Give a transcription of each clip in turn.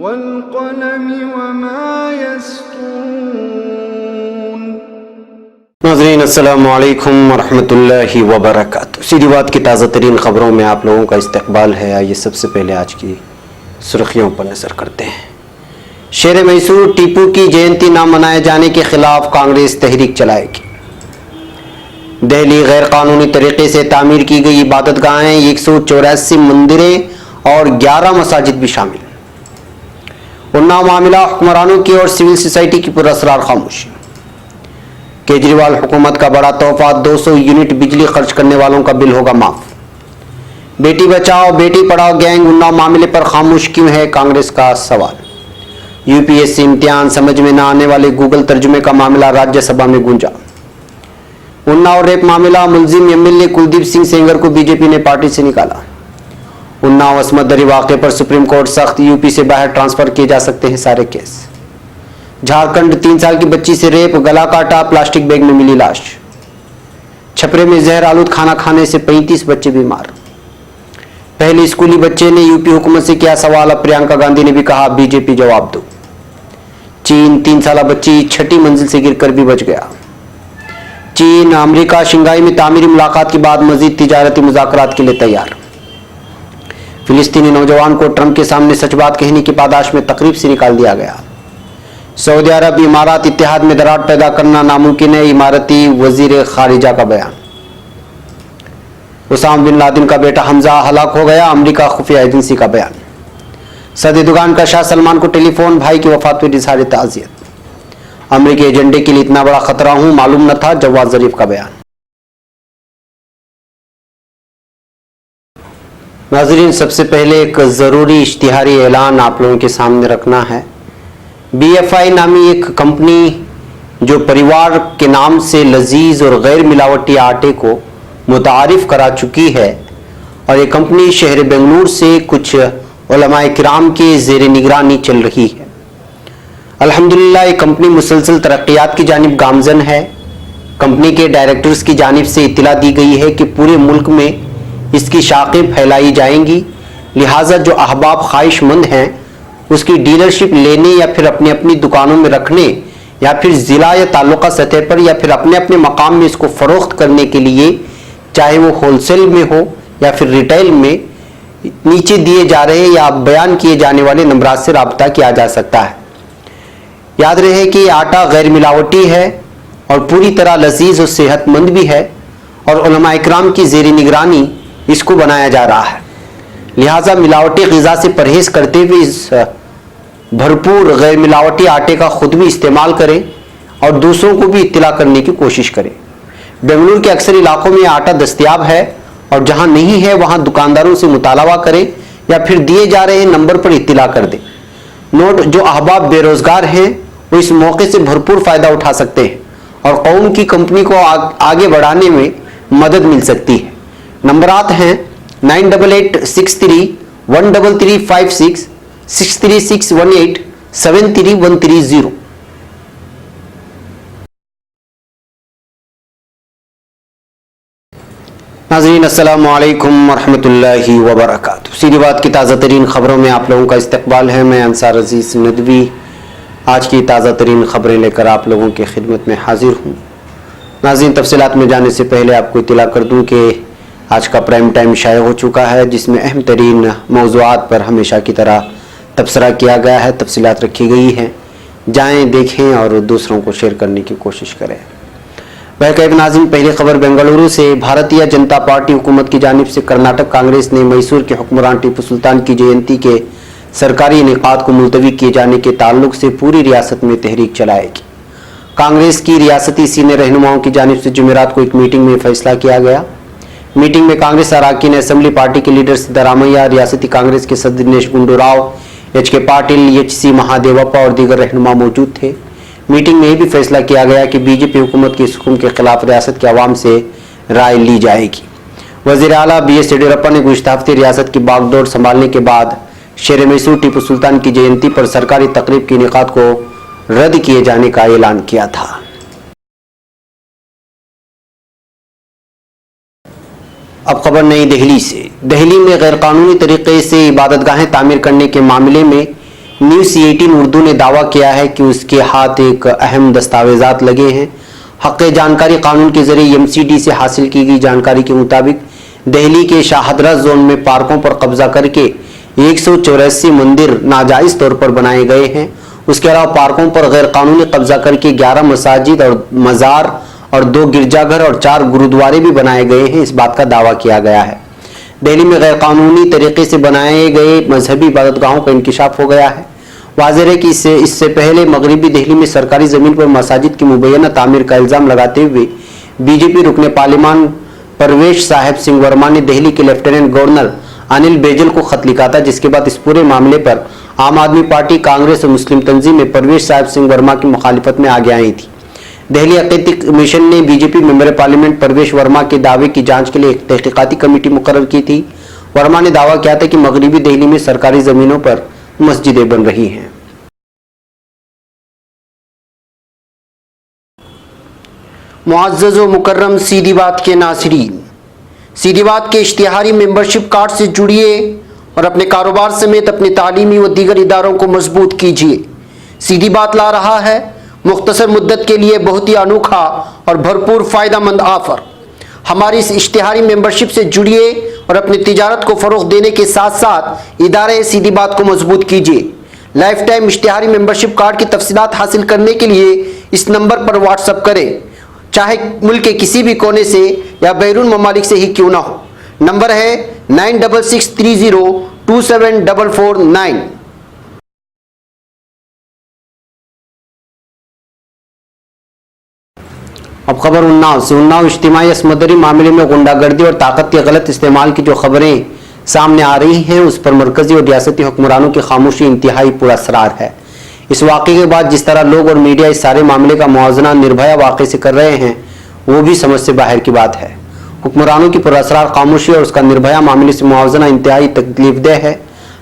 वल्क़लमि वमा यस्तूरून। नाज़रीन अस्सलामु अलैकुम वरहमतुल्लाहि वबरकातुहू। सीधी बात की ताज़ा तरीन खबरों में आप लोगों का इस्तकबाल है। आइए सबसे पहले आज की सुर्खियों पर नजर करते हैं। शेर मैसूर टीपू की जयंती न मनाए जाने के खिलाफ कांग्रेस तहरीक चलाएगी। दिल्ली गैर कानूनी तरीके से तामीर की गई इबादतगाहें, 184 मंदिरें और 11 मसाजिद भी शामिल। उन्नाव मामला, हुक्मरानों की और सिविल सोसाइटी की पुरअसरार खामोशी। केजरीवाल हुकूमत का बड़ा तोहफा, 200 यूनिट बिजली खर्च करने वालों का बिल होगा माफ। बेटी बचाओ बेटी पढ़ाओ गैंग उन्नाव मामले पर खामोश क्यों है, कांग्रेस का सवाल। यूपीएससी इम्तिहान समझ में न आने वाले गूगल तर्जुमे का मामला राज्यसभा में गूंजा। उन्नाव रेप मामला, मुलजिम एमएलए कुलदीप सिंह सेंगर को बीजेपी ने पार्टी से निकाला। उन्नाव असमत दरी वाक़े पर सुप्रीम कोर्ट सख्त, यूपी से बाहर ट्रांसफर किए जा सकते हैं सारे केस। झारखंड, 3 साल की बच्ची से रेप, गला काटा, प्लास्टिक बैग में मिली लाश। छपरे में जहर आलूद खाना खाने से 35 बच्चे बीमार। पहले स्कूली बच्चे ने यूपी हुकूमत से किया सवाल, अब प्रियंका गांधी ने भी कहा बीजेपी जवाब दो। चीन, 3 साल बच्ची 6ठी मंजिल से गिरकर भी बच गया। चीन अमेरिका शंघाई में तामीरी मुलाकात के बाद मजीद तिजारती मुज़ाकरात के लिए तैयार। फिलिस्तीनी नौजवान को ट्रंप के सामने सच बात कहने की पादाश में तकरीब से निकाल दिया गया। सऊदी अरब इमारात इत्तेहाद में दरार पैदा करना नामुमकिन है, इमारती वजीर खारिजा का बयान। उसामा बिन लादेन का बेटा हमजा हलाक हो गया, अमेरिका खुफिया एजेंसी का बयान। सदर दुकान का शाह सलमान को टेलीफोन, भाई की वफात पर इज़हार ताज़ियत। अमेरिकी एजेंडे के लिए इतना बड़ा खतरा हूं, मालूम न था, जवाद जरीफ का बयान। नाज़रीन, सबसे पहले एक ज़रूरी इश्तिहारी ऐलान आप लोगों के सामने रखना है। BFI नामी एक कंपनी जो परिवार के नाम से लजीज और गैर मिलावटी आटे को मुतारिफ करा चुकी है, और ये कंपनी शहर बेंगलुरु से कुछ उलमाए किराम के ज़ेर निगरानी चल रही है। अल्हम्दुलिल्लाह ये कंपनी मुसलसल तरक्यात की जानिब गामजन है। कंपनी के डायरेक्टर्स की जानिब से इत्तला दी गई है कि पूरे मुल्क में इसकी शाखें फैलाई जाएंगी, लिहाजा जो अहबाब ख्वाहिशमंद हैं उसकी डीलरशिप लेने या फिर अपनी अपनी दुकानों में रखने या फिर ज़िला या ताल्लुका सतह पर या फिर अपने अपने मकाम में इसको फ़रोख्त करने के लिए, चाहे वो होलसेल में हो या फिर रिटेल में, नीचे दिए जा रहे या बयान किए जाने वाले नंबरात से रब्ता किया जा सकता है। याद रहे कि आटा गैर मिलावटी है और पूरी तरह लजीज और सेहतमंद भी है, और उलमा इकराम की ज़ेर निगरानी इसको बनाया जा रहा है। लिहाजा मिलावटी ग़िज़ा से परहेज़ करते हुए इस भरपूर गैर मिलावटी आटे का खुद भी इस्तेमाल करें और दूसरों को भी इत्तला करने की कोशिश करें। बेंगलुरु के अक्सर इलाकों में आटा दस्तयाब है, और जहां नहीं है वहां दुकानदारों से मुतालबा करें या फिर दिए जा रहे नंबर पर इत्तला कर दें। नोट, जो अहबाब बेरोजगार हैं वो इस मौके से भरपूर फ़ायदा उठा सकते हैं और कौम की कंपनी को आगे बढ़ाने में मदद मिल सकती है। नंबरात हैं 9886313356, 63618, 73130। नाज़रीन अस्सलामु अलैकुम वरहमतुल्लाहि वबरकातुहू। सीधी बात की ताज़ा तरीन खबरों में आप लोगों का इस्तकबाल है। मैं अंसार अजीज़ नदवी आज की ताज़ा तरीन खबरें लेकर आप लोगों की खिदमत में हाजिर हूँ। नाज़रीन, तफसीलात में जाने से पहले आपको इत्तला कर दूँ कि आज का प्राइम टाइम शाया हो चुका है, जिसमें अहम तरीन मौज़ूआत पर हमेशा की तरह तबसरा किया गया है, तफसीलात रखी गई हैं। जाएँ, देखें और दूसरों को शेयर करने की कोशिश करें। बहरकैफ नाज़रीन, पहली खबर बेंगलुरु से। भारतीय जनता पार्टी हुकूमत की जानिब से कर्नाटक कांग्रेस ने मैसूर के हुक्मरान टीपू सुल्तान की जयंती के सरकारी इनेकाद को मुलतवी किए जाने के ताल्लुक से पूरी रियासत में तहरीक चलाएगी। कांग्रेस की रियासती सीनियर रहनुमाओं की जानिब से जुमेरात को एक मीटिंग में फैसला किया गया। मीटिंग में कांग्रेस अराकीन असेंबली पार्टी के लीडर सिद्धरामैया, रियासती कांग्रेस के सदर दिनेश गुंडू राव, HK पाटिल, HC महादेवप्पा और दीगर रहनुमा मौजूद थे। मीटिंग में यह भी फैसला किया गया कि बीजेपी हुकूमत के इस हुक्म के खिलाफ रियासत के अवाम से राय ली जाएगी। वज़ीर आला BS येडियुरप्पा ने गुज़िश्ता हफ्ते रियासत की बागडोर संभालने के बाद शेर मैसूर टीपू सुल्तान की जयंती पर सरकारी तकरीब के इनेकाद को रद्द किए जाने का ऐलान किया था। अब खबर नई दिल्ली से। दिल्ली में गैरकानूनी तरीके से इबादतगाहें तामीर करने के मामले में न्यूज़ 18 उर्दू ने दावा किया है कि उसके हाथ एक अहम दस्तावेजात लगे हैं। हक़ जानकारी कानून के जरिए MCD से हासिल की गई जानकारी के मुताबिक दिल्ली के शाहदरा जोन में पार्कों पर कब्जा करके 184 मंदिर नाजायज़ तौर पर बनाए गए हैं। उसके अलावा पार्कों पर गैर कानूनी कब्जा करके 11 मसाजिद और मज़ार और 2 गिरजाघर और 4 गुरुद्वारे भी बनाए गए हैं। इस बात का दावा किया गया है। दिल्ली में गैर कानूनी तरीके से बनाए गए मजहबी इबादतगाहों का इंकिशाफ हो गया है। वाज़ेह है कि इससे पहले मगरबी दिल्ली में सरकारी ज़मीन पर मसाजिद की मुबैना तामीर का इल्ज़ाम लगाते हुए बीजेपी रुकने पार्लिमान परवेश साहिब सिंह वर्मा ने दिल्ली के लेफ्टिनेंट गवर्नर अनिल बैजल को खत लिखा था, जिसके बाद इस पूरे मामले पर आम आदमी पार्टी, कांग्रेस और मुस्लिम तंजीमें परवेश साहिब सिंह वर्मा की मुखालिफत में आगे आई थी। दिल्ली अक़ीदती कमीशन ने बीजेपी मेंबर पार्लियामेंट परवेश वर्मा के दावे की जांच के लिए एक तहकीकाती कमेटी मुकर्रर की थी। वर्मा ने दावा किया था कि मगरबी दिल्ली में सरकारी जमीनों पर मस्जिदें बन रही हैं। मुअज़्ज़ज़ व मुकर्रम सीधी बात के नाज़रीन, सीधी बात के इश्तिहारी मेंबरशिप कार्ड से जुड़िए और अपने कारोबार समेत अपने तालीमी व दीगर इदारों को मजबूत कीजिए। सीधी बात ला रहा है मुख्तसर मुद्दत के लिए बहुत ही अनोखा और भरपूर फ़ायदेमंद ऑफ़र। हमारी इस इश्तिहारी मेंबरशिप से जुड़िए और अपनी तिजारत को फ़रोग़ देने के साथ साथ इदारे सीधी बात को मजबूत कीजिए। लाइफ टाइम इश्तिहारी मेंबरशिप कार्ड की तफसीलात हासिल करने के लिए इस नंबर पर व्हाट्सअप करें, चाहे मुल्क के किसी भी कोने से या बैरून ममालिक से ही क्यों ना हो। नंबर है 9663027449। अब खबर उन्नाव से। उन्नाव इज्तिमाई असमदरी मामले में गुंडागर्दी और ताकत के गलत इस्तेमाल की जो खबरें सामने आ रही हैं, उस पर मरकजी और रियासती हुक्मरानों की खामोशी इंतहाई पुरअसरार है। इस वाक़े के बाद जिस तरह लोग और मीडिया इस सारे मामले का मुआवजना निर्भया वाक़े से कर रहे हैं, वो भी समझ से बाहर की बात है। हुक्मरानों की पुरअसरार खामोशी और उसका निर्भया मामले से मुआवजना इंतहाई तकलीफदेह है।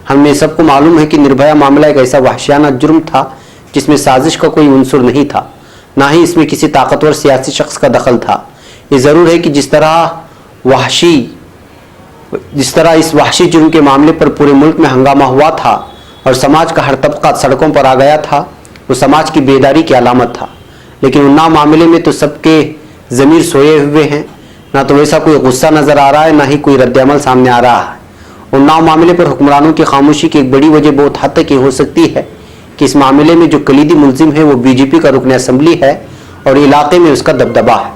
हमें सबको मालूम है कि निर्भया मामला एक ऐसा वहशियाना जुर्म था जिसमें साजिश का कोई उनसुर नहीं था, ना ही इसमें किसी ताकतवर सियासी शख्स का दखल था। ये ज़रूर है कि जिस तरह इस वहशी जुर्म के मामले पर पूरे मुल्क में हंगामा हुआ था और समाज का हर तबका सड़कों पर आ गया था, वो समाज की बेदारी की अलामत था। लेकिन उन्नाव मामले में तो सबके ज़मीर सोए हुए हैं, ना तो वैसा कोई गुस्सा नज़र आ रहा है, ना ही कोई रद्दअमल सामने आ रहा है। उन्नाव मामले पर हुक्मरानों की खामोशी की एक बड़ी वजह बहुत हद तक ये हो सकती है कि इस मामले में जो कलीदी मुल्जिम है वो बीजेपी का रुकन असम्बली है और इलाके में उसका दबदबा है।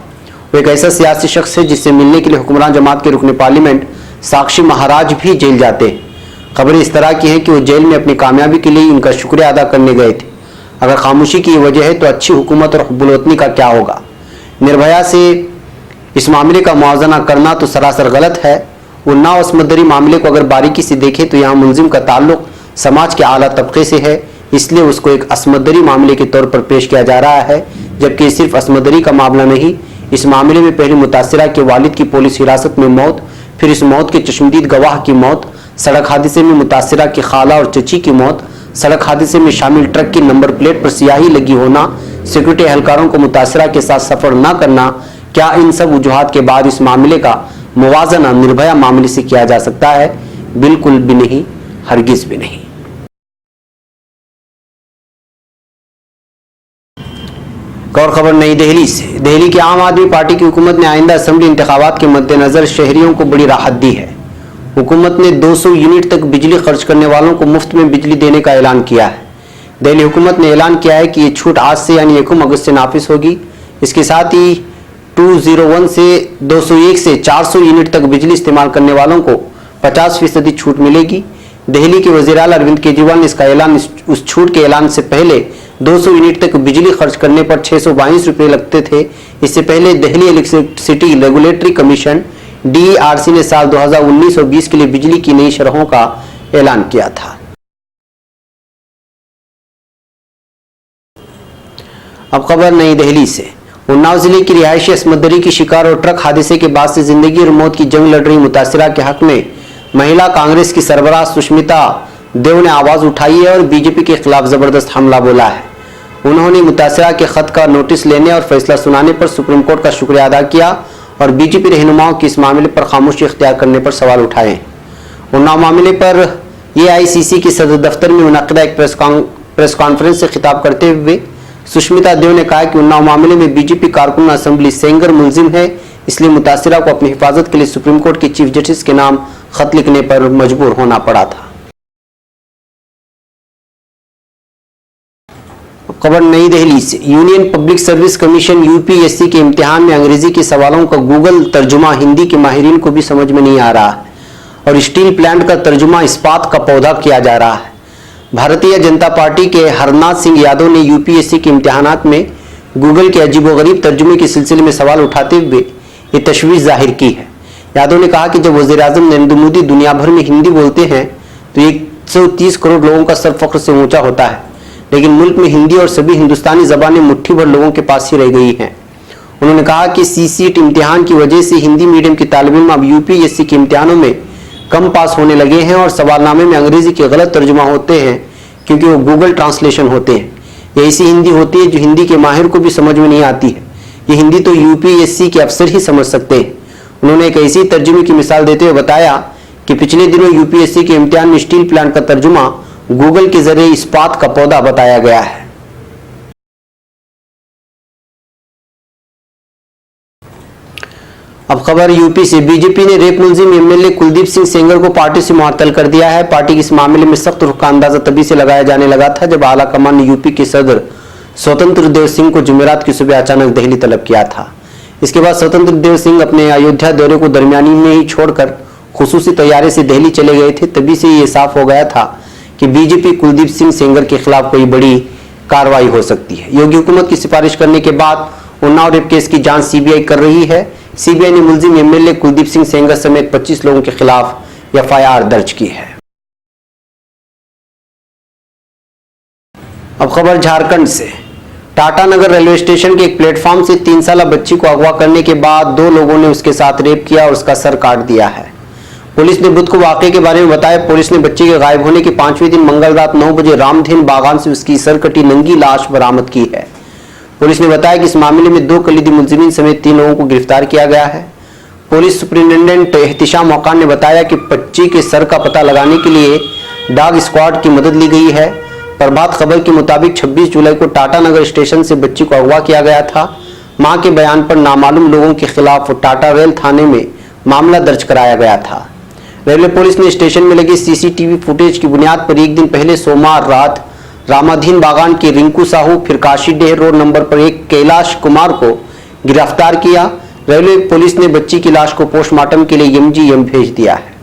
वो एक ऐसा सियासी शख्स है जिससे मिलने के लिए हुक्मरान जमात के रुकन पार्लियामेंट साक्षी महाराज भी जेल जाते हैं। खबरें इस तरह की हैं कि वो जेल में अपनी कामयाबी के लिए उनका शुक्रिया अदा करने गए थे। अगर खामोशी की वजह है तो अच्छी हुकूमत और हुब्बुल वतनी का क्या होगा। निर्भया से इस मामले का मुआवजना करना तो सरासर गलत है। उन्नाव असमदरी मामले को अगर बारीकी से देखें तो यहाँ मुलजिम का ताल्लुक समाज के आला तबके से है, इसलिए उसको एक असमदरी मामले के तौर पर पेश किया जा रहा है। जबकि सिर्फ असमदरी का मामला नहीं, इस मामले में पहले मुतासिरा के वालिद की पुलिस हिरासत में मौत, फिर इस मौत के चश्मदीद गवाह की मौत, सड़क हादसे में मुतासिरा की खाला और चची की मौत, सड़क हादसे में शामिल ट्रक की नंबर प्लेट पर स्याही लगी होना, सिक्योरिटी एहलकारों को मुतासिरा के साथ सफर न करना, क्या इन सब वजूहात के बाद इस मामले का मुवाजना निर्भया मामले से किया जा सकता है? बिल्कुल भी नहीं, हरगिज भी नहीं। और खबर नई दिल्ली से। दिल्ली की आम आदमी पार्टी की हुकूमत ने आइंदा असेंबली इंतखाबात के मद्देनजर शहरियों को बड़ी राहत दी है। हुकूमत ने 200 यूनिट तक बिजली खर्च करने वालों को मुफ्त में बिजली देने का ऐलान किया है। दिल्ली हुकूमत ने ऐलान किया है कि ये छूट आज से यानी 1 अगस्त से नाफिज होगी। इसके साथ ही 201 से 201 से 400 यूनिट तक बिजली इस्तेमाल करने वालों को 50% छूट मिलेगी। दिल्ली के वज़ीर आला अरविंद केजरीवाल ने इसका ऐलान उस छूट के ऐलान से पहले 200 यूनिट तक बिजली खर्च करने पर 622 रुपये लगते थे। इससे पहले Delhi electricity regulatory commission DERC ने साल 2019 और 20 के लिए बिजली की नई शरहों का ऐलान किया था। अब खबर नई दिल्ली से। उन्नाव जिले की रिहायशी असमदरी की शिकार और ट्रक हादसे के बाद से जिंदगी और मौत की जंग लड़ रही मुतासिरा के हक में महिला कांग्रेस की सरबराह सुष्मिता देव ने आवाज उठाई है और बीजेपी के खिलाफ जबरदस्त हमला बोला है। उन्होंने मुतासिरा के खत का नोटिस लेने और फैसला सुनाने पर सुप्रीम कोर्ट का शुक्रिया अदा किया और बीजेपी रहनुमाओं की इस मामले पर खामोशी इख्तियार करने पर सवाल उठाए। उन्नाव मामले पर एआईसीसी के सदर दफ्तर में मुनक्किदा एक प्रेस कॉन्फ्रेंस से खिताब करते हुए सुष्मिता देव ने कहा कि उन्नाव मामले में बीजेपी कारकुन असेंबली सेंगर मुलजिम है, इसलिए मुतासिरा को अपनी हिफाजत के लिए सुप्रीम कोर्ट के चीफ जस्टिस के नाम खत लिखने पर मजबूर होना पड़ा था। खबर नई दिल्ली से। Union public service commission UPSC के इम्तिहान में अंग्रेजी के सवालों का गूगल तर्जुमा हिंदी के माहिरीन को भी समझ में नहीं आ रहा है और स्टील प्लांट का तर्जुमा इस्पात का पौधा किया जा रहा है। भारतीय जनता पार्टी के हरनाथ सिंह यादव ने यूपीएससी के इम्तिहानात में गूगल के अजीबोगरीब तर्जुमे के सिलसिले में सवाल उठाते हुए ये तशवीश जाहिर की है। यादव ने कहा कि जब वज़ीर-ए-आज़म नरेंद्र मोदी दुनिया भर में हिंदी बोलते हैं तो 130 करोड़ लोगों का सर फख्र से ऊंचा होता है, लेकिन मुल्क में हिंदी और सभी हिंदुस्तानी जबानें मुट्ठी भर लोगों के पास ही रह गई हैं। उन्होंने कहा कि सीसीट इम्तिहान की वजह से हिंदी मीडियम के तालिब इल्म अब यूपीएससी के इम्तिहानों में कम पास होने लगे हैं और सवालनामे में अंग्रेजी के गलत तर्जुमा होते हैं क्योंकि वो गूगल ट्रांसलेशन होते हैं। ये ऐसी हिंदी होती है जो हिंदी के माहिर को भी समझ में नहीं आती है। ये हिंदी तो यूपीएससी के अफसर ही समझ सकते हैं। उन्होंने एक ऐसी तर्जुमे की मिसाल देते हुए बताया कि पिछले दिनों यूपीएससी के इम्तिहान में स्टील प्लांट का तर्जुमा गूगल के जरिए इस्पात का पौधा बताया गया है। अब खबर यूपी से। बीजेपी ने रेप मुलजिम एमएलए कुलदीप सिंह सेंगर को पार्टी से मुअत्तल कर दिया है। पार्टी के इस मामले में सख्त रुख का अंदाजा तभी से लगाया जाने लगा था जब आला कमान ने यूपी के सदर स्वतंत्र देव सिंह को जुमेरात की सुबह अचानक दिल्ली तलब किया था। इसके बाद स्वतंत्र देव सिंह अपने अयोध्या दौरे को दरमियानी में ही छोड़कर खुसूसी तैयारी से दिल्ली चले गए थे। तभी से ये साफ हो गया था कि बीजेपी कुलदीप सिंह सेंगर के खिलाफ कोई बड़ी कार्रवाई हो सकती है। योगी हुकूमत की सिफारिश करने के बाद उन्नाव रेप केस की जांच सीबीआई कर रही है। सीबीआई ने मुलजिम एमएलए कुलदीप सिंह सेंगर समेत 25 लोगों के खिलाफ एफआईआर दर्ज की है। अब खबर झारखंड से। टाटानगर रेलवे स्टेशन के एक प्लेटफॉर्म से 3 साला बच्ची को अगवा करने के बाद 2 लोगों ने उसके साथ रेप किया और उसका सर काट दिया है। पुलिस ने बुध को वाकये के बारे में बताया। पुलिस ने बच्चे के गायब होने के 5वें दिन मंगल रात 9 बजे रामधेन बागान से उसकी सर कटी नंगी लाश बरामद की है। पुलिस ने बताया कि इस मामले में 2 कलीदी मुलजिमीन समेत 3 लोगों को गिरफ्तार किया गया है। पुलिस सुपरिटेंडेंट एहतिशाम वकार ने बताया कि बच्ची के सर का पता लगाने के लिए डॉग स्क्वाड की मदद ली गई है। प्रभात खबर के मुताबिक 26 जुलाई को टाटानगर स्टेशन से बच्ची को अगवा किया गया था। मां के बयान पर नामालूम लोगों के खिलाफ टाटा रेल थाने में मामला दर्ज कराया गया था। रेलवे पुलिस ने स्टेशन में लगी सीसीटीवी फुटेज की बुनियाद पर एक दिन पहले सोमवार रात रामाधीन बागान के रिंकू साहू फिर काशीडीह रोड नंबर पर 1 कैलाश कुमार को गिरफ्तार किया। रेलवे पुलिस ने बच्ची की लाश को पोस्टमार्टम के लिए एमजीएम भेज दिया है।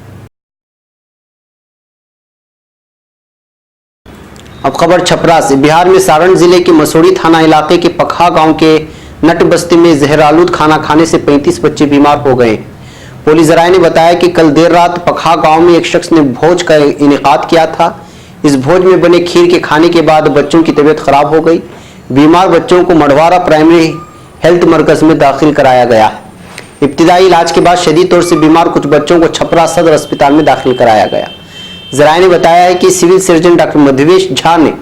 अब खबर छपरा से। बिहार में सारण जिले के मसूरी थाना इलाके के पखा गांव के नट बस्ती में जहरालूद खाना खाने से 35 बच्चे बीमार हो गए। पुलिस जराये ने बताया कि कल देर रात पखा गांव में एक शख्स ने भोज का इनेकाद किया था। इस भोज में बने खीर के खाने के बाद बच्चों की तबीयत खराब हो गई। बीमार बच्चों को मढ़वारा प्राइमरी हेल्थ मरकज में दाखिल कराया गया है। इब्तिदाई इलाज के बाद शदीद तौर से बीमार कुछ बच्चों को छपरा सदर अस्पताल में दाखिल कराया गया। जराये ने बताया है कि civil surgeon doctor Madhvesh Jha ने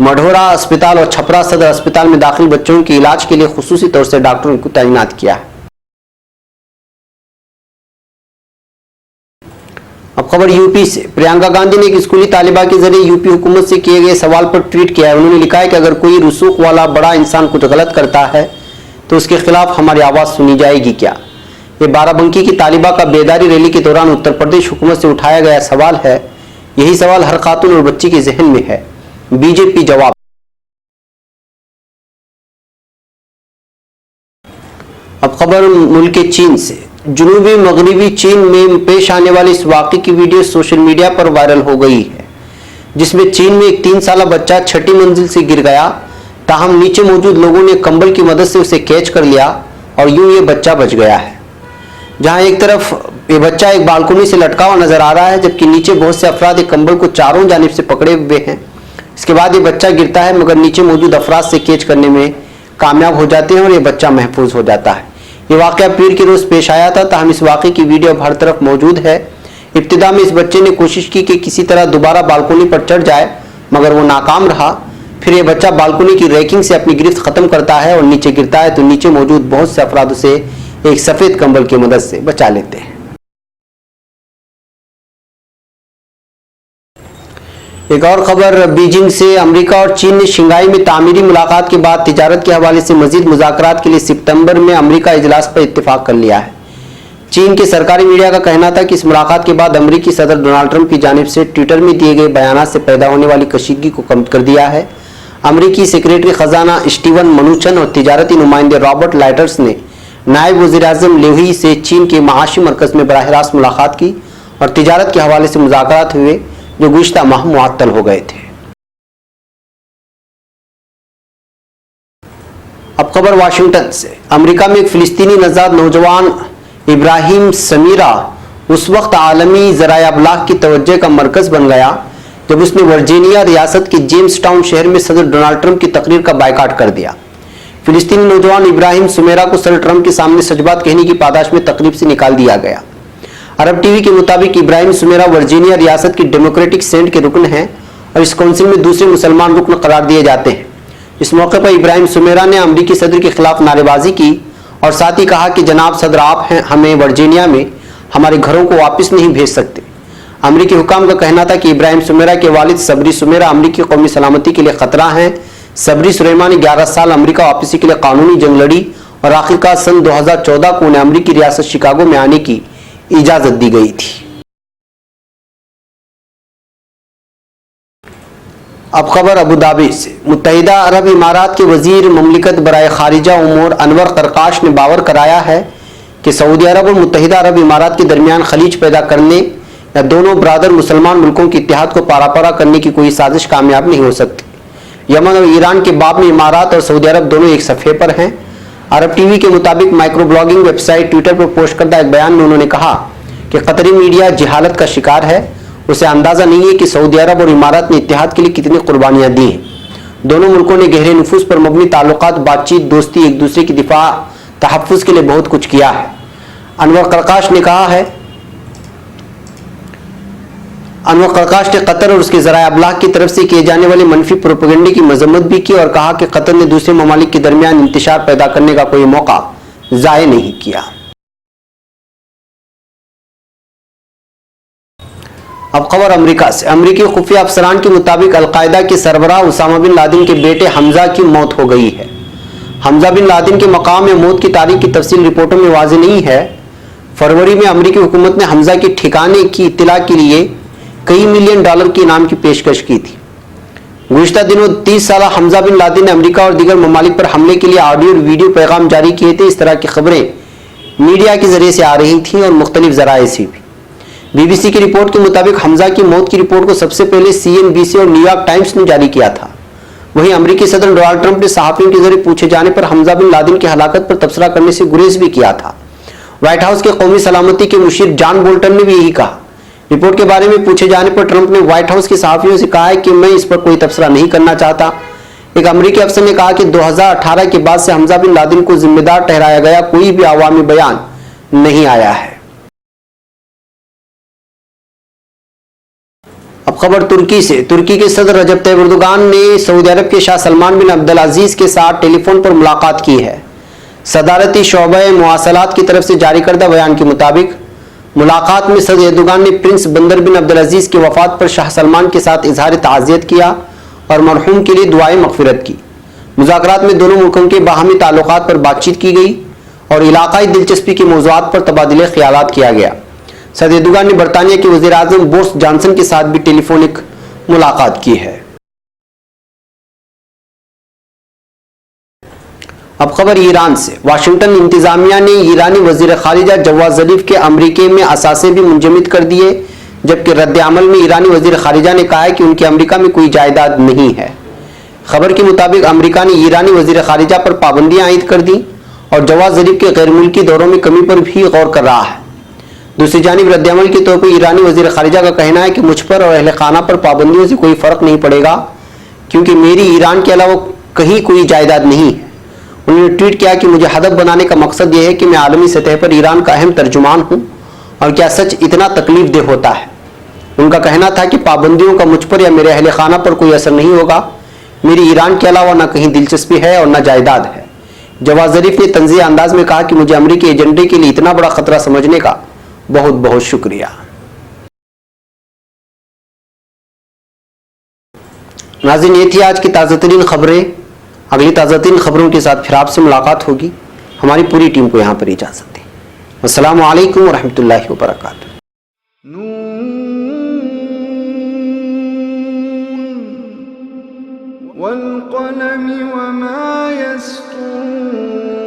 मढ़ौरा अस्पताल और छपरा सदर अस्पताल में दाखिल बच्चों के इलाज के लिए खुसूसी तौर से डॉक्टरों को तैनात किया है। अब खबर यूपी से। प्रियंका गांधी ने एक स्कूली तालिबा के जरिए यूपी हुकूमत से किए गए सवाल पर ट्वीट किया है। उन्होंने लिखा है कि अगर कोई रसूख वाला बड़ा इंसान कुछ गलत करता है तो उसके खिलाफ हमारी आवाज सुनी जाएगी क्या? ये बाराबंकी की तालिबा का बेदारी रैली के दौरान उत्तर प्रदेश हुकूमत से उठाया गया सवाल है। यही सवाल हर खातून और बच्ची के जहन में है। बीजेपी जवाब। अब खबर मुल्क चीन से। जनूबी मगरबी चीन में पेश आने वाली इस वाक़े की वीडियो सोशल मीडिया पर वायरल हो गई है, जिसमें चीन में एक 3 साला बच्चा 6ठी मंजिल से गिर गया। ताहम नीचे मौजूद लोगों ने कंबल की मदद से उसे कैच कर लिया और यूं ये बच्चा बच गया है। जहां एक तरफ ये बच्चा एक बालकनी से लटका हुआ नजर आ रहा है, जबकि नीचे बहुत से अफराद एक कंबल को चारों जानिब से पकड़े हुए हैं। इसके बाद ये बच्चा गिरता है, मगर नीचे मौजूद अफराद से कैच करने में कामयाब हो जाते हैं और ये बच्चा महफूज हो जाता है। ये वाकया पीर के रोज पेश आया था। ताहम इस वाकये की वीडियो अब हर तरफ मौजूद है। इब्तिदा में इस बच्चे ने कोशिश की कि किसी तरह दोबारा बालकनी पर चढ़ जाए, मगर वो नाकाम रहा। फिर ये बच्चा बालकनी की रैकिंग से अपनी गिरफ्त खत्म करता है और नीचे गिरता है तो नीचे मौजूद बहुत से अफराद उसे एक सफेद कंबल की मदद से बचा लेते हैं। एक और खबर बीजिंग से, अमेरिका और चीन ने शंघाई में तामीरी मुलाकात के बाद तिजारत के हवाले से मजीद मुज़ाकरात के लिए सितंबर में अमेरिका इजलास पर इत्तेफाक कर लिया है। चीन के सरकारी मीडिया का कहना था कि इस मुलाकात के बाद अमेरिकी सदर डोनाल्ड ट्रंप की जानिब से ट्विटर में दिए गए बयान से पैदा होने वाली कशीदगी को कम कर दिया है। अमेरिकी सेक्रेटरी खजाना स्टीवन मनुचिन और तिजारती नुमाइंदे रॉबर्ट लाइटर्स ने नायब वज़ीर-ए-आज़म लेही से चीन के माशी मरकज़ में बराह रास्त मुलाकात की और तिजारत के हवाले से मुज़ाकरात हुए जो गुज़िश्ता माह मुअत्तल हो गए थे। अब खबर वाशिंगटन से, अमेरिका में एक फिलिस्तीनी नज़ाद नौजवान इब्राहिम समीरा उस वक्त आलमी ज़राए अबलाग की तवज्जो का मरकज़ बन गया जब उसने वर्जीनिया रियासत के जेम्स टाउन शहर में सदर डोनाल्ड ट्रंप की तकरीर का बायकाट कर दिया। फिलिस्तीनी नौजवान इब्राहिम सुमेरा को सदर ट्रंप के सामने सच बात कहने की पादाश में तकरीब से निकाल दिया गया। अरब टीवी के मुताबिक इब्राहिम सुमेरा वर्जीनिया रियासत की डेमोक्रेटिक सेनेट के रुकन हैं और इस काउंसिल में दूसरे मुसलमान रुकन करार दिए जाते हैं। इस मौके पर इब्राहिम सुमेरा ने अमरीकी सदर के खिलाफ नारेबाजी की और साथ ही कहा कि जनाब सदर, आप हैं हमें वर्जीनिया में हमारे घरों को वापस नहीं भेज सकते। अमरीकी हुकाम का कहना था कि इब्राहिम सुमेरा के वालिद सबरी सुमेरा अमरीकी कौमी सलामती के लिए खतरा हैं। सबरी सुलेमान ने 11 साल अमरीका वापसी के लिए कानूनी जंग लड़ी और आखिरकार सन 2014 को उन्हें अमरीकी रियासत शिकागो में आने की इजाजत दी गई थी। अब खबर अबू धाबी से, मुत्तहिदा अरब इमारात के वजीर ममलिकत बराए खारिजा उमूर अनवर करकाश ने बावर कराया है कि सऊदी अरब और मुत्तहिदा अरब इमारात के दरमियान खलीज पैदा करने या दोनों बरादर मुसलमान मुल्कों के इत्तेहाद को पारा करने की कोई साजिश कामयाब नहीं हो सकती। यमन और ईरान के बाब में इमारात और सऊदी अरब दोनों एक सफ़े पर हैं। अरब टीवी के मुताबिक माइक्रो ब्लॉगिंग वेबसाइट ट्विटर पर पोस्ट करदा एक बयान में उन्होंने कहा कि कतरी मीडिया जहालत का शिकार है, उसे अंदाज़ा नहीं है कि सऊदी अरब और इमारात ने इत्तेहाद के लिए कितनी कुर्बानियाँ दी हैं। दोनों मुल्कों ने गहरे नफूस पर मबनी ताल्लुकात, बातचीत, दोस्ती, एक दूसरे की दिफा, तहफ़्फ़ुज़ के लिए बहुत कुछ किया है। अनवर करकाश ने कतर और उसके ज़राए अबलाग की तरफ से किए जाने वाले मनफी प्रोपेगेंडे की मजम्मत भी की और कहा कि कतर ने दूसरे ममालिक के दरमियान इंतशार पैदा करने का कोई मौका ज़ाय नहीं किया। अब खबर अमेरिका से, अमेरिकी खुफिया अफसरान के मुताबिक अलकायदा के सरबराह उसामा बिन लादेन के बेटे हमजा की मौत हो गई है। हमजा बिन लादेन के मकाम या मौत की तारीख की तफसील रिपोर्टों में वाज़ेह नहीं है। फरवरी में अमेरिकी हुकूमत ने हमजा के ठिकाने की इत्तला के लिए कई मिलियन डॉलर के इनाम की पेशकश की थी। गुज़िश्ता दिनों 30 साल हमजा बिन लादेन ने अमेरिका और दीगर ममालिक पर हमले के लिए ऑडियो और वीडियो पैगाम जारी किए थे। इस तरह की खबरें मीडिया के जरिए से आ रही थी और मुख्तलिफ ज़राए से भी। BBC की रिपोर्ट के मुताबिक हमजा की मौत की रिपोर्ट को सबसे पहले CNBC और न्यूयॉर्क टाइम्स ने जारी किया था। वहीं अमेरिकी सदर डोनाल्ड ट्रंप ने सहाफ़ियों के जरिए पूछे जाने पर हमजा बिन लादेन की हलाकत पर तबसरा करने से गुरेज भी किया था। व्हाइट हाउस के कौमी सलामती के मुशीर जॉन बोल्टन ने भी यही कहा। रिपोर्ट के बारे में पूछे जाने पर ट्रंप ने व्हाइट हाउस के सहाफ़ियों से कहा है कि मैं इस पर कोई तबसरा नहीं करना चाहता। एक अमेरिकी अफसर ने कहा कि 2018 के बाद से हमजा बिन लादेन को जिम्मेदार ठहराया गया कोई भी अवामी बयान नहीं आया है। अब खबर तुर्की से, तुर्की के सदर रजब तैयब एर्दोगान ने सऊदी अरब के शाह सलमान बिन अब्दुल अजीज के साथ टेलीफोन पर मुलाकात की है। सदारती शोबे मुआसलात की तरफ से जारी करदा बयान के मुताबिक मुलाकात में सदर एर्दोगान ने प्रिंस बंदर बिन अब्दुल अजीज की वफात पर शाह सलमान के साथ इजहार ताज़ियत किया और मरहूम के लिए दुआए मग़फ़िरत की। मुज़ाकरात में दोनों मुल्कों के बाहमी ताल्लुकात पर बातचीत की गई और इलाकाई दिलचस्पी के मौज़ूआत पर तबादले ख़यालात किया गया। सदर एर्दोगान ने बरतानिया के वज़ीर आज़म बोरिस जॉनसन के साथ भी टेलीफोनिक मुलाकात की है। अब खबर ईरान से, वाशिंगटन इंतजामिया ने ईरानी वज़ीर ख़ारिजा जवाद ज़रीफ के अमरीका में असासे भी मुंजमद कर दिए, जबकि रद्द अमल में ईरानी वज़ीर ख़ारिजा ने कहा है कि उनकी अमरीका में कोई जायदाद नहीं है। खबर के मुताबिक अमरीका ने ईरानी वज़ीर ख़ारिजा पर पाबंदियाँ आयद कर दी और जवाद ज़रीफ के गैर मुल्की दौरों में कमी पर भी गौर कर रहा है। दूसरी जानिब रद्द अमल के तौर पर ईरानी वज़ीर ख़ारिजा का कहना है कि मुझ पर और अहले खाना पर पाबंदियों से कोई फ़र्क नहीं पड़ेगा, क्योंकि मेरी ईरान के अलावा कहीं कोई जायदाद नहीं है। उन्होंने ट्वीट किया कि मुझे हदफ बनाने का मकसद यह है कि मैं आलमी सतह पर ईरान का अहम तर्जुमान हूँ, और क्या सच इतना तकलीफ देह होता है। उनका कहना था कि पाबंदियों का मुझ पर या मेरे अहले खाना पर कोई असर नहीं होगा। मेरी ईरान के अलावा न कहीं दिलचस्पी है और न जायदाद है। जवाद ज़रीफ ने तंज़िया अंदाज में कहा कि मुझे अमरीकी एजेंडे के लिए इतना बड़ा खतरा समझने का बहुत बहुत शुक्रिया। नाज़रीन, ये थी आज की ताज़ा तरीन खबरें। अगली ताज़ा तरीन खबरों के साथ फिर आपसे मुलाकात होगी। हमारी पूरी टीम को यहाँ पर इजाज़त दें। अस्सलामु अलैकुम वरहमतुल्लाहि वबरकातुहू। वल क़लमि वमा यस्तूरून।